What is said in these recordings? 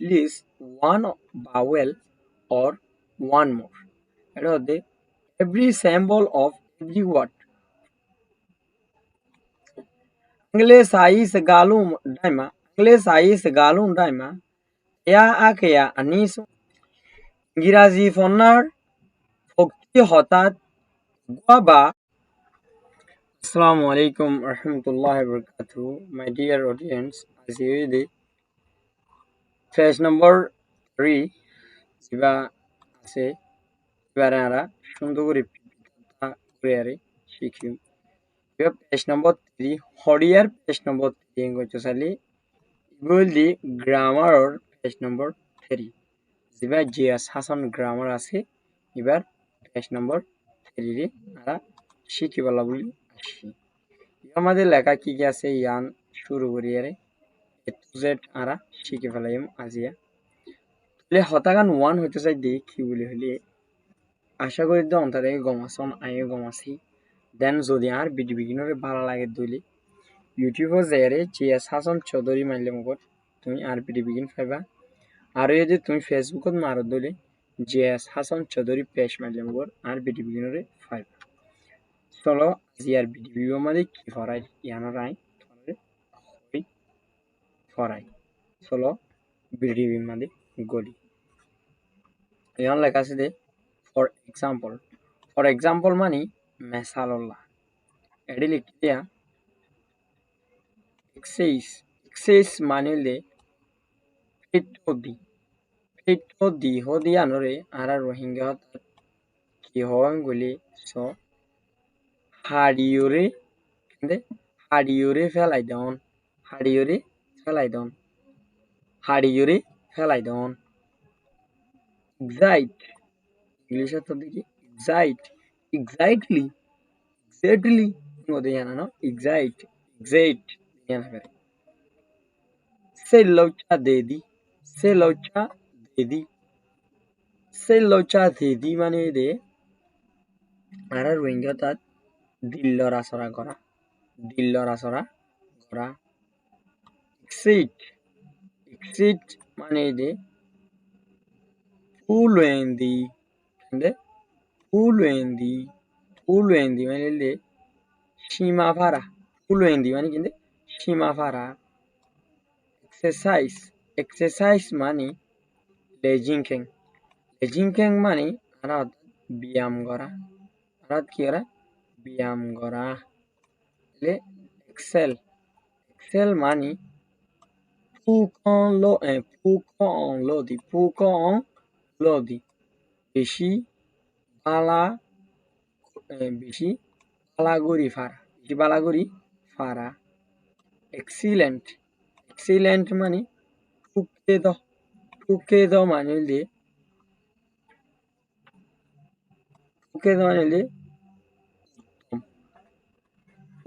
least one vowel or one more. এটা হচ্ছে every symbol of every word. Inglés ahí se galum daima. Inglés ahí se galum daima. Ya akea aniso. ইংরাজি ফন্নার ভক্তি হঠাৎ গুয়াবা. Assalamu alaikum warahmatullahi wabarakatuh. My dear audience, as you the page number 3 jiba আছে এবারে আমরা সুন্দর করে পিপিটা করে আরে শিখি এবার পেজ নম্বর 3 হরিয়ার পেজ নম্বর 3 গচ্ছ সালি ইবুল দি গ্রামার পেজ নম্বর 3 জিবা জিএস হাসান গ্রামার আছে এবার পেজ নম্বর 3 রে আমরা শিখিবলা বলি আসি আমাদের লেখা কি কি আছে ইয়ান শুরু করি আরে এ টু জেড আমরা শিখে ফেলাইম আজিয়া তাহলে হতাগান 1 হইতে চাই দি কি বলি হলি আশা করি তো অন্তরে গমাসন আইও গমাসি দেন যদি আর ভিডিও বিগিনরে ভালো লাগে দইলে ইউটিউবে যাইরে জিএস হাসান চৌধুরী মাইলে মগর তুমি আর ভিডিও বিগিন পাইবা আর যদি তুমি ফেসবুকত মারো দইলে জিএস হাসান চৌধুরী পেজ মাইলে মগর আর ভিডিও বিগিনরে পাইবা চলো আজি আর ভিডিও মাঝে কি ফরাই ইয়ানোর আই তোমাদের হই ফরাই চলো ভিডিও মাঝে গলি ইয়ান লেখা আছে দে for example মানে মেসালল্লাহ এডি লিখতে দিয়া এক্সেস মানে লে ফিটো দি হদি আনরে আর রোহিঙ্গা কি হন গুলি সো হাড়িউরে ফেলাই দন এক্সাইট ইংলিশে তো দেখি এক্সাইটলি ওদের জানা না এক্সাইট জানা করে সে লৌচা দে দি মানে দে আর রোহিঙ্গা তার দিল্লরা সরা করা এক্সিট মানে দে ফুলুয়েন্দি মানে দে সীমা ফারা ফুলুয়েন্দি মানে কিন্তু সীমা ফারা এক্সারসাইজ মানে লেজিংকেং মানে আর ব্যায়াম করা লে এক্সেল মানে ফুকন বেশি বালাগুড়ি ফারা এক্সিলেন্ট মানে ঠুকে দ মানে লে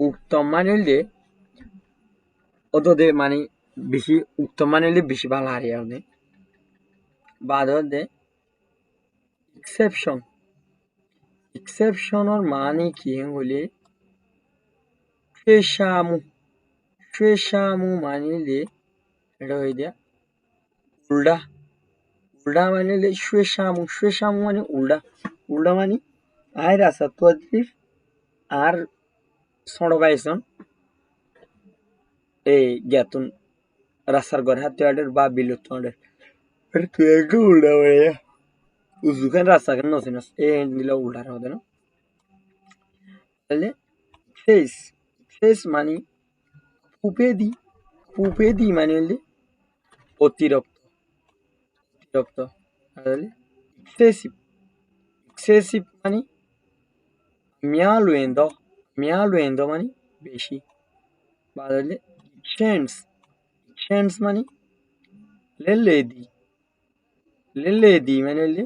উত্তম মানে লে ওদের মানে বেশি উত্তম মানে লে বেশি ভালো হারিয়া ওদের বাদ দে এক্সেপশনের মানে কি বলে ফেসামু মানে লে এটা হয়ে দিয়া উল্টা মানে লে ফেসামু মানে উল্টা মানে আয় রাসা তো আর ছোট পাইছন এই জ্ঞাতুন রাস্তার ঘর হাতে আডের বা বিলুত আডের তুই একটু উল্টা হয়ে উজুখান রাস্তা কেন নছিনস এই দিলে উল্টার হবে না তাহলে ফেস মানে ফুপে দি মানে হলে অতিরিক্ত তাহলে এক্সেসিভ মানে মিয়ালুয়েন্দ মানে বেশি বাদলে এক্সচেঞ্জ মানে লেলেদি মানে হলে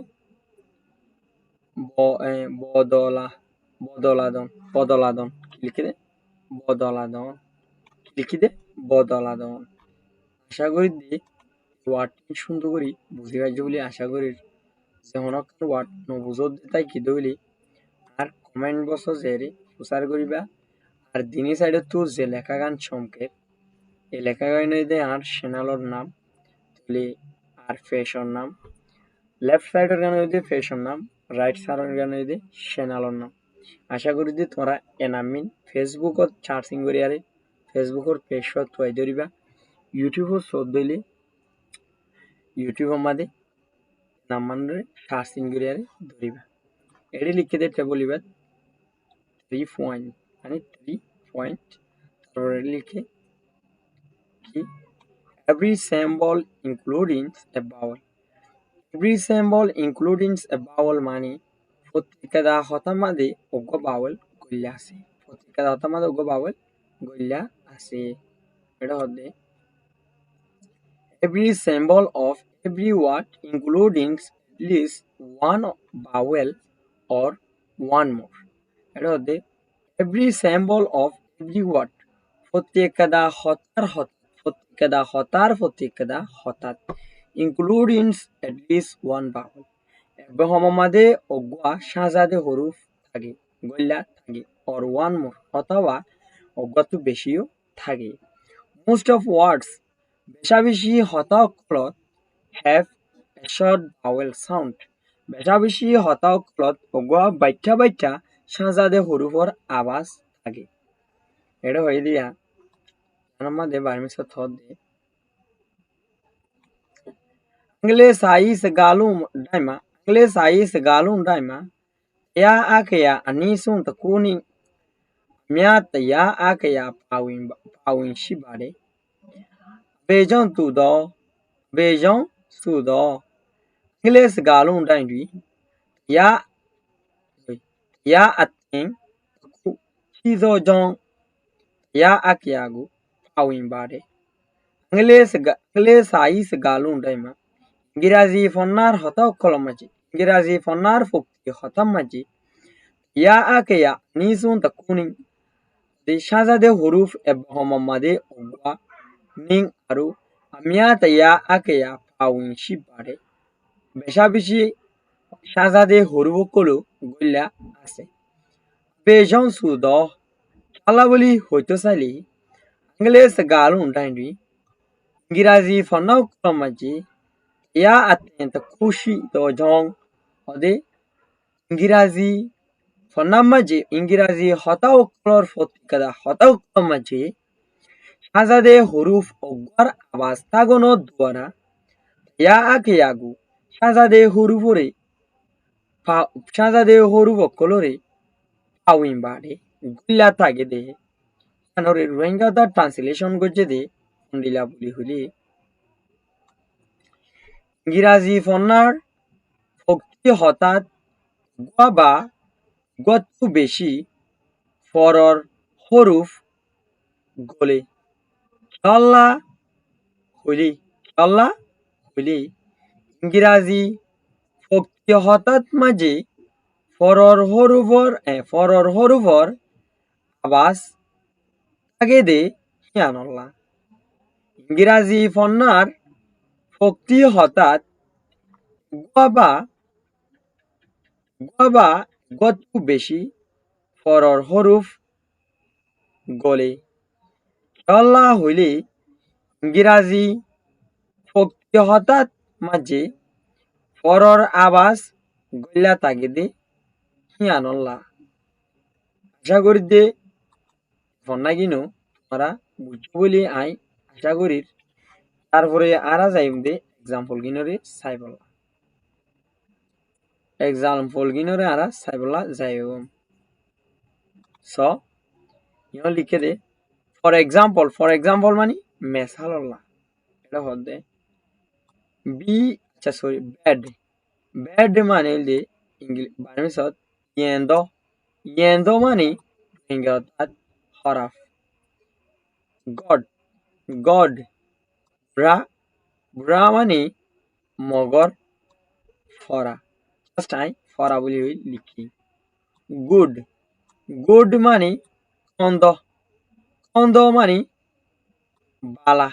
বদলাদন আশা করি দিয়ে ওয়ার্ডটি সুন্দর করি বুঝে পাইছো বলে আশা করি যেমন ওয়ার্ড নবুঝত তাই কি দইলি আর কমেন্ট বক্স জেরে প্রচার করিবা আর দিনী সাইডে তোর যে লেখা গান সংকেত এই লেখা গান দে আর চ্যানেলের নাম তাহলে আর ফেশন নাম। লেফট সাইডের গানে যদি ফেশন নাম, রাইট সাইডের গানে যদি চ্যানেলর নাম। আশা করি যে তোমরা এনামিন ফেসবুকত চার্জিং করি আরে ফেসবুকর পেজত তৈ ধরিবা, ইউটিউবর সব দইলে ইউটিউব মাঝে নাম মানে চার্জিং করি আরে ধরিবা। এটি লিখে দিতে বলিবা 3 পয়েন্ট মানে 3 পয়েন্ট, তারপরে লিখে কি every symbol including a vowel. Every symbol including a vowel মানে প্রত্যেকটা হতার মাঝে অজ্ঞ vowel গইলা আছে। প্রত্যেকটা হতার মাঝে অজ্ঞ vowel গইলা আছে। এটা হচ্ছে every symbol of every word including at least one vowel or one more. এটা হচ্ছে every symbol of every word প্রত্যেকটা হতার including at least one vowel এবং আমাদের অজ্ঞা সাজাদে হরুফ থাকে গইলা থাকে or one more অথবা অজ্ঞাতু বেশিও থাকে। Most of words বেশাবেশি Hota অক্ষরত have a short vowel sound. বেশাবেশি হতা অক্ষরত অজ্ঞা বাইটা সাজাদে হরুফর আওয়াজ থাকে। এটা হয়ে দিয়া আমাদের বার্মিসত হদে Anglais sais galum daima ya akaya anisun takuning miata ya akaya pawin shibare bejon tu do Anglais galum daindui ya atin taku chizo jon ya akayagu pawin bare Anglais sais galum daima ইংরাজি ফন্নার হতা অক্ষরম মাঝে ইংরাজি ফন্নার ফক্তি হতাম মাঝে ইয়া আকেয়া নিসুন তাকুনিং দি সাজাদে হরুফ এবং মাদে অগা Ning আরু আমিয়া তাইয়া আকেয়া পাউইন শিবারে বেশাবেশি সাজাদে হরুফ কলো গইলা আছে। বেজন সুদ চালা বলি হইতো চাইলি ইংলিশ গালুন টাইন্ডি ইংরাজি ফন্না অক্ষরম মাঝে ইয়া atenta kushi dojong ode ingirazi ফন্নাম মাঝে ইংরাজি হতা অক্ষর প্রত্যেকটা হতা অক্ষর মাঝে সাজাদে হরুফ অজ্ঞার আওয়াজ তাগন দ্বারা ইয়া আকে আগু সাজাদে হরুফ অক্ষরে পাউইন বাড়ে গুল্লা থাকে দে আনরে রোহিঙ্গা দা ট্রান্সলেশন করছে দে ফন্ডিলা বলি হলি ইংরাজি ফন্নার ভক্তি হঠাৎ বা গতু বেশি ফরর হরুফ গলে চল্লা হইলি ইংরাজি ভক্তি হঠাৎ মাঝে ফরর হরুফর আওয়াজ আগে দে হিয়ানল্লা ইংরাজি ফন্নার ভক্তি হঠাৎ গুয়াবা গতু বেশি ফরর হরুফ গলে চল্লা হইলে ইংরাজি ভক্তি হঠাৎ মাঝে ফরর আওয়াজ গল্লা তাগে দে হিয়ানল্লা। আশা করি দে ফন্নাগিনো তোমরা বুঝছো বলি আই আশা করি। তারপরে আরা যাইম দে এক্সাম্পল গিনরে আরা সাইবলা যাইম। সো ইও লিখে দে ফর এক্সাম্পল মানে মেসালল্লা এটা হদে ব্যাড মানে দে বার্মিসত ইয়েন্দ মানে ইংরেজিত হরাফ গড ব্রা মানে মগর ফরা জাস্ট আই ফরা বলি লিখি গুড মানে কন্দ মানে বালা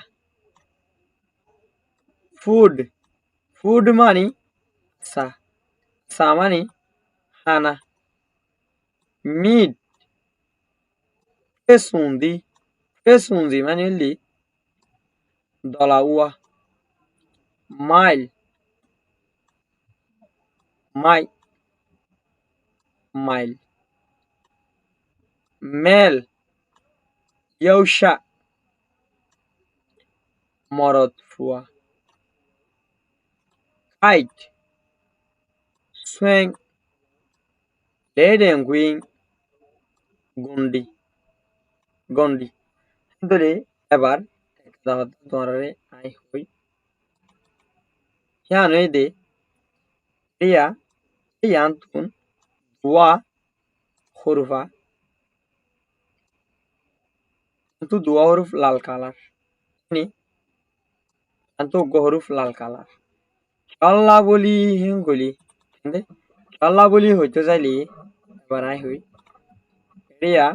ফুড মানে সা মানে হানা মিট পেসুন্দি মানে দলাউয়া মাইল মাই মাইল মেল ইয়ৌসা মরদ ফুয়া কাইট সুয়েং লেডেঙ্গুইং গুন্ডি গন্ডি ধরে এবার তোমার আই হই হিয়ানে দে রিয়া ইয়ান্তুন দুয়া হরুফা কিন্তু দুয়া হরুফ লাল কালার নি কিন্তু হরুফ লাল কালার আল্লাহ বলি গলি আল্লাহ বলি হইতে যাইলি এবার আই হই রিয়া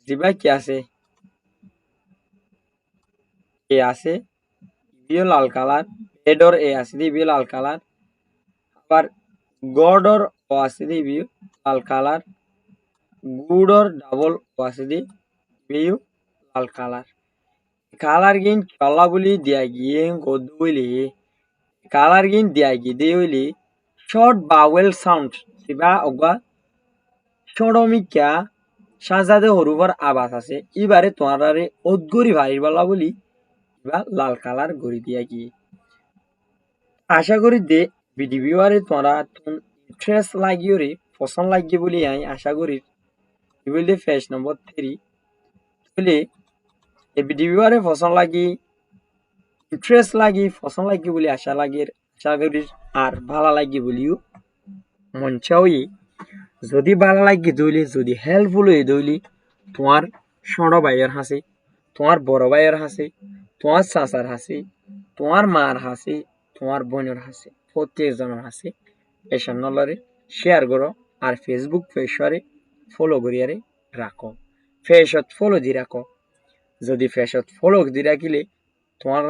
জিবা কি আছে এ আছে বিও লাল কালার এডর এ আছে দিবিও লাল কালার আবার গডর ও আছে দিবিও লাল কালার গুডর ডাবল ও আছে দিবিও লাল কালার কালার গিন কলা বলি দিয়া গিয়ে গদ বলি কালার গিন দিয়া গিয়ে দিয়ে হইলি শর্ট বাওয়েল সাউন্ড দিবা অগা সরমিকা সাজাদে হরুবার আবাস আছে এবারে তোমারে অদগরি ভাইর বলা বলি বা লাল কালার গড়ি দিয়া গিয়ে আশা করি দে ভিডিওরে তোমরা ইন্টারেস্ট লাগিও রে পছন্দ লাগিয়ে বলি আই আশা করি বলতে ফেস নম্বর 3 বলে এই ভিডিওরে পছন্দ লাগি ইন্টারেস্ট লাগি পছন্দ লাগি বলি আশা করি আর ভালো লাগি বলিও মন চাওই যদি ভালো লাগি দইলি যদি হেল্পফুল হয়ে দইলি তোমার ছোট ভাইয়ের হাসি তোমার বড় ভাইয়ের হাসি তোমার চাচার হাসি তোমার মার হাসি তোমার বোনের হাসি প্রত্যেকজনের হাসি এই চ্যানেলরে শেয়ার করো আর ফেসবুক পেজরে ফলো করিয়ারে রাখো ফেসত ফলো দি রাখো যদি ফেসত ফলো দি রাখিলে তোমার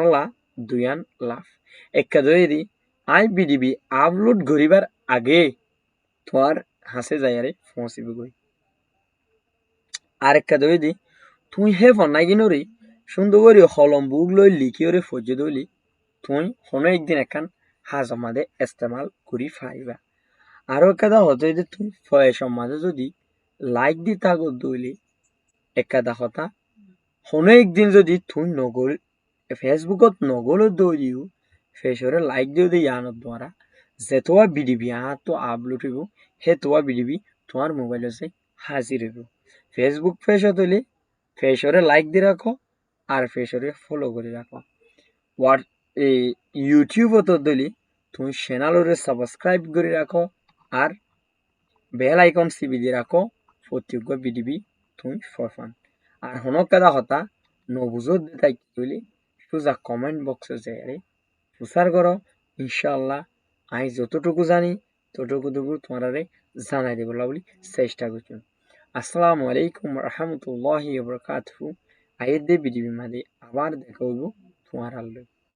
দুয়ান লাভ একটা দি আই বিডিবি আপলোড করিবার আগে তোমার হাসে যাইয়ারে পৌঁছিব গই আরেকটা দি তুই হে ফন্নাই কিনরি সুন্দর করে হলম বুক লই লিখিওরে ফজে দইলি তুই কোনো একদিন একখান হাজর মাঝে ইস্তেমাল করি ফাইবা আরো একটা হতে যে তুই ফয়েসর মাঝে যদি লাইক দি থাকো দইলি একটা কথা কোনো একদিন যদি তুই নগল ফেসবুকত নগল দইলিও ফেসরে লাইক দিও দি ইয়ানত দ্বারা যে তোমার বিডিবি তো আপলোড হইব হে তোমার বিডিবি তোমার মোবাইল আছে হাজির হইব ফেসবুক পেজত হইলে ফেসরে লাইক দি রাখো আর ফেসরে ফলো করে রাখো হোয়াট এই ইউটিউবত দিলি তুমি চ্যানেলরে সাবস্ক্রাইব করে রাখো আর বেল আইকন চিবি দিয়ে রাখো প্রত্যেক বিডিবি তুমি ফরফান আর হনক কাদা হতা নবুজত দিতাই কইলি সোজা কমেন্ট বক্সে যাই প্রচার করো ইনশাআল্লাহ আই যতটুকু জানি ততটুকু তোমারে জানাই দেব বলি চেষ্টা করছি আসসালামু আলাইকুম রহমতুল্লাহি ওয়া বারাকাতুহু আইয়ের দে বিডিবি মাঝে আবার দেখা হইব তোমার আল্লাহ